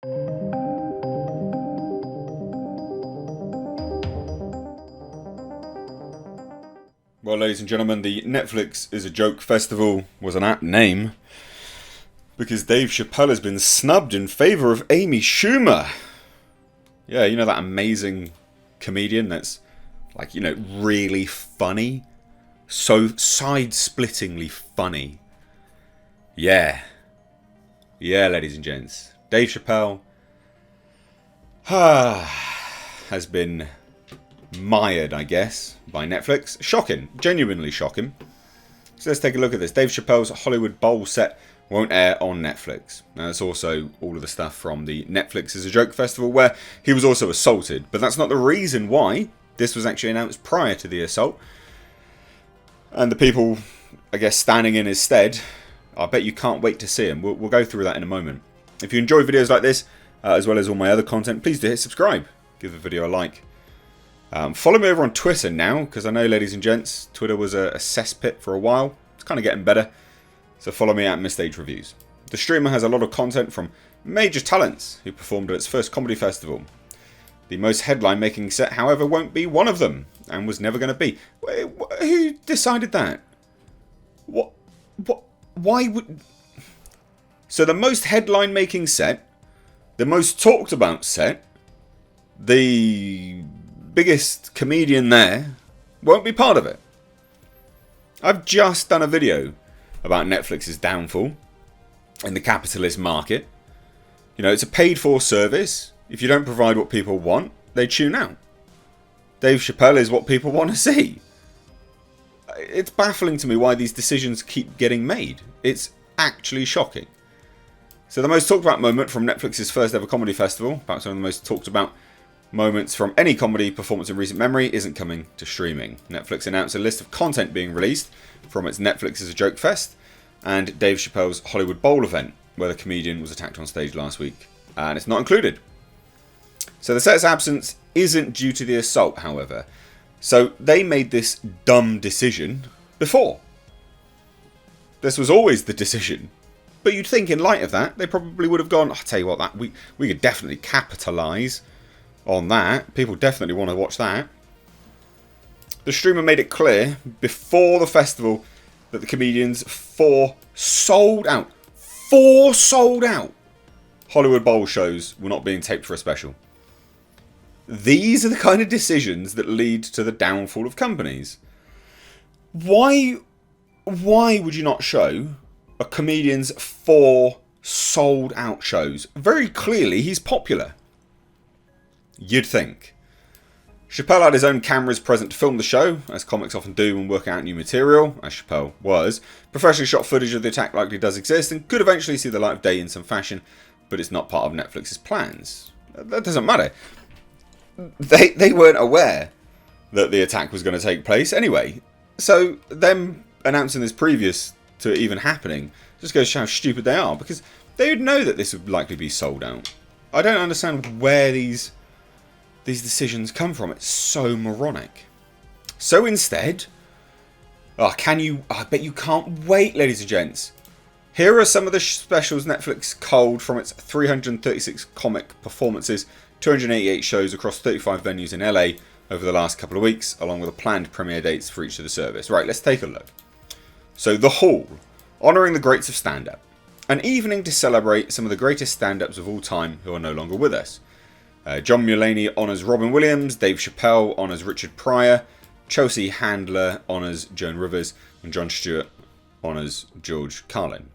Well, ladies and gentlemen, the Netflix is a Joke Festival was an apt name because Dave Chappelle has been snubbed in favour of Amy Schumer. Yeah, you know that amazing comedian that's, like, you know, really funny? So side-splittingly funny. Yeah. Yeah, ladies and gents. Dave Chappelle has been mired, I guess, by Netflix. Shocking. Genuinely shocking. So let's take a look at this. Dave Chappelle's Hollywood Bowl set won't air on Netflix. Now, that's also all of the stuff from the Netflix is a Joke Festival where he was also assaulted. But that's not the reason why. This was actually announced prior to the assault. And the people, I guess, standing in his stead, I bet you can't wait to see him. We'll go through that in a moment. If you enjoy videos like this, as well as all my other content, please do hit subscribe. Give the video a like. Follow me over on Twitter now, because I know, ladies and gents, Twitter was a cesspit for a while. It's kind of getting better. So follow me at Misstage Reviews. The streamer has a lot of content from major talents who performed at its first comedy festival. The most headline-making set, however, won't be one of them, and was never going to be. Who decided that? What? Why would... So the most headline-making set, the most talked-about set, the biggest comedian there, won't be part of it. I've just done a video about Netflix's downfall in the capitalist market. You know, it's a paid-for service. If you don't provide what people want, they tune out. Dave Chappelle is what people want to see. It's baffling to me why these decisions keep getting made. It's actually shocking. So the most talked about moment from Netflix's first ever comedy festival, perhaps one of the most talked about moments from any comedy performance in recent memory, isn't coming to streaming. Netflix announced a list of content being released from its Netflix is a Joke Fest and Dave Chappelle's Hollywood Bowl event, where the comedian was attacked on stage last week. And it's not included. So the set's absence isn't due to the assault, however. So they made this dumb decision before. This was always the decision. But you'd think in light of that, they probably would have gone, I'll tell you what, that we could definitely capitalise on that. People definitely want to watch that. The streamer made it clear before the festival that the comedians' four sold out Hollywood Bowl shows were not being taped for a special. These are the kind of decisions that lead to the downfall of companies. Why would you not show a comedian's 4 sold out shows? Very clearly he's popular. You'd think. Chappelle had his own cameras present to film the show, as comics often do when working out new material, as Chappelle was. Professionally shot footage of the attack likely does exist and could eventually see the light of day in some fashion, but it's not part of Netflix's plans. That doesn't matter. They weren't aware that the attack was going to take place anyway. So them announcing this previous to it even happening just goes to show how stupid they are, because they would know that this would likely be sold out. I don't understand where these decisions come from. It's so moronic. So instead, I bet you can't wait, ladies and gents. Here are some of the specials Netflix culled from its 336 comic performances, 288 shows across 35 venues in LA over the last couple of weeks, along with the planned premiere dates for each of the service. Right, let's take a look. So, The Hall, honouring the greats of stand-up. An evening to celebrate some of the greatest stand-ups of all time who are no longer with us. John Mulaney honours Robin Williams, Dave Chappelle honours Richard Pryor, Chelsea Handler honours Joan Rivers, and Jon Stewart honours George Carlin.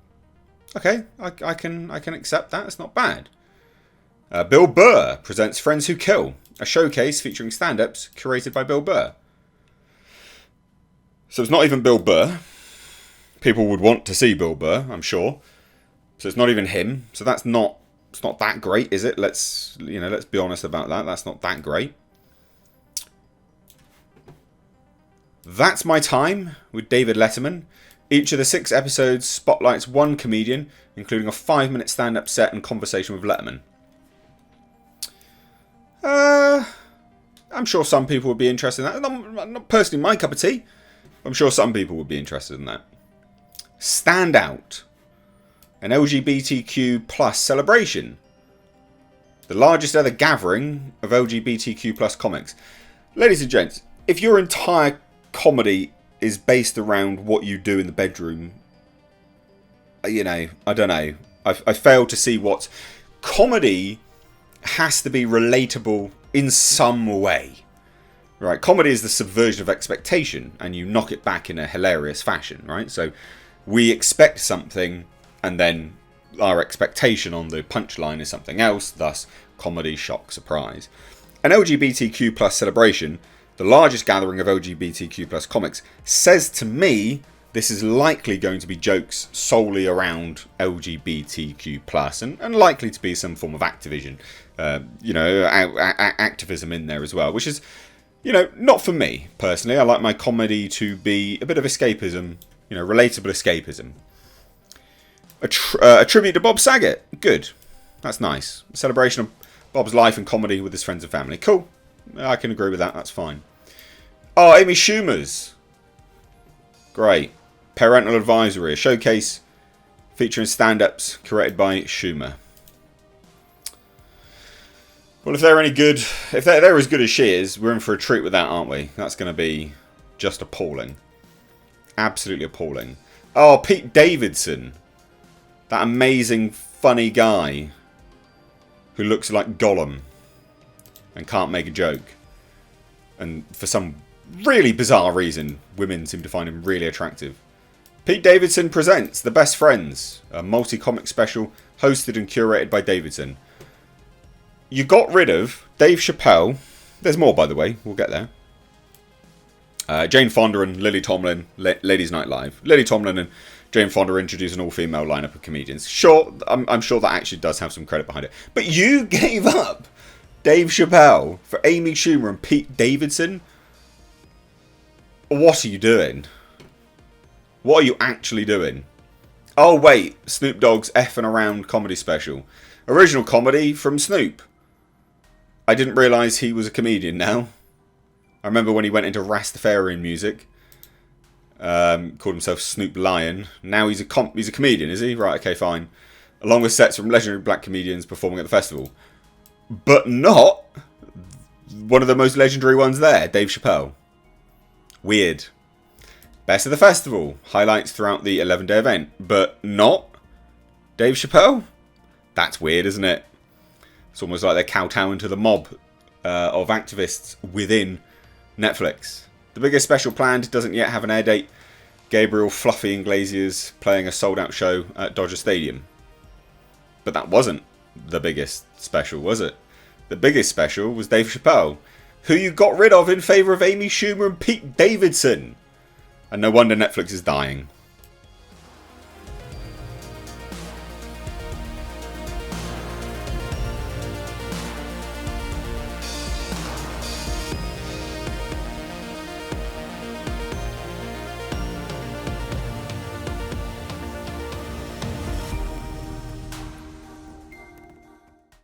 Okay, I can accept that. It's not bad. Bill Burr presents Friends Who Kill, a showcase featuring stand-ups curated by Bill Burr. So it's not even Bill Burr. People would want to see Bill Burr, I'm sure. So it's not even him. So it's not that great, is it? Let's be honest about that. That's not that great. That's My Time with David Letterman. Each of the 6 episodes spotlights one comedian, including a 5-minute stand-up set and conversation with Letterman. I'm sure some people would be interested in that. Not personally my cup of tea. I'm sure some people would be interested in that. Stand Out. An LGBTQ plus celebration. The largest ever gathering of LGBTQ plus comics. Ladies and gents, if your entire comedy is based around what you do in the bedroom, you know, I don't know. I fail to see what comedy has to be relatable in some way. Right, comedy is the subversion of expectation, and you knock it back in a hilarious fashion, right? So we expect something, and then our expectation on the punchline is something else, thus comedy, shock, surprise. An LGBTQ plus celebration, the largest gathering of LGBTQ plus comics, says to me this is likely going to be jokes solely around LGBTQ plus, and likely to be some form of activism, activism in there as well, which is, you know, not for me personally. I like my comedy to be a bit of escapism, you know, relatable escapism. A tribute to Bob Saget. Good. That's nice. A celebration of Bob's life and comedy with his friends and family. Cool. I can agree with that. That's fine. Oh, Amy Schumer's. Great. Parental Advisory. A showcase featuring stand-ups curated by Schumer. Well, if they're any good, if they're as good as she is, we're in for a treat with that, aren't we? That's going to be just appalling. Absolutely appalling. Oh, Pete Davidson. That amazing, funny guy who looks like Gollum and can't make a joke. And for some really bizarre reason, women seem to find him really attractive. Pete Davidson presents The Best Friends, a multi-comic special hosted and curated by Davidson. You got rid of Dave Chappelle. There's more, by the way. We'll get there. Jane Fonda and Lily Tomlin, Ladies Night Live. Lily Tomlin and Jane Fonda introduce an all-female lineup of comedians. Sure, I'm sure that actually does have some credit behind it. But you gave up Dave Chappelle for Amy Schumer and Pete Davidson? What are you doing? What are you actually doing? Oh, wait. Snoop Dogg's Effin' Around comedy special. Original comedy from Snoop. I didn't realise he was a comedian now. I remember when he went into Rastafarian music. Called himself Snoop Lion. Now he's a comedian, is he? Right, okay, fine. Along with sets from legendary black comedians performing at the festival. But not one of the most legendary ones there, Dave Chappelle. Weird. Best of the festival. Highlights throughout the 11-day event. But not Dave Chappelle? That's weird, isn't it? It's almost like they're kowtowing to the mob of activists within Netflix. The biggest special planned doesn't yet have an air date. Gabriel Fluffy Iglesias playing a sold-out show at Dodger Stadium. But that wasn't the biggest special, was it? The biggest special was Dave Chappelle, who you got rid of in favour of Amy Schumer and Pete Davidson. And no wonder Netflix is dying.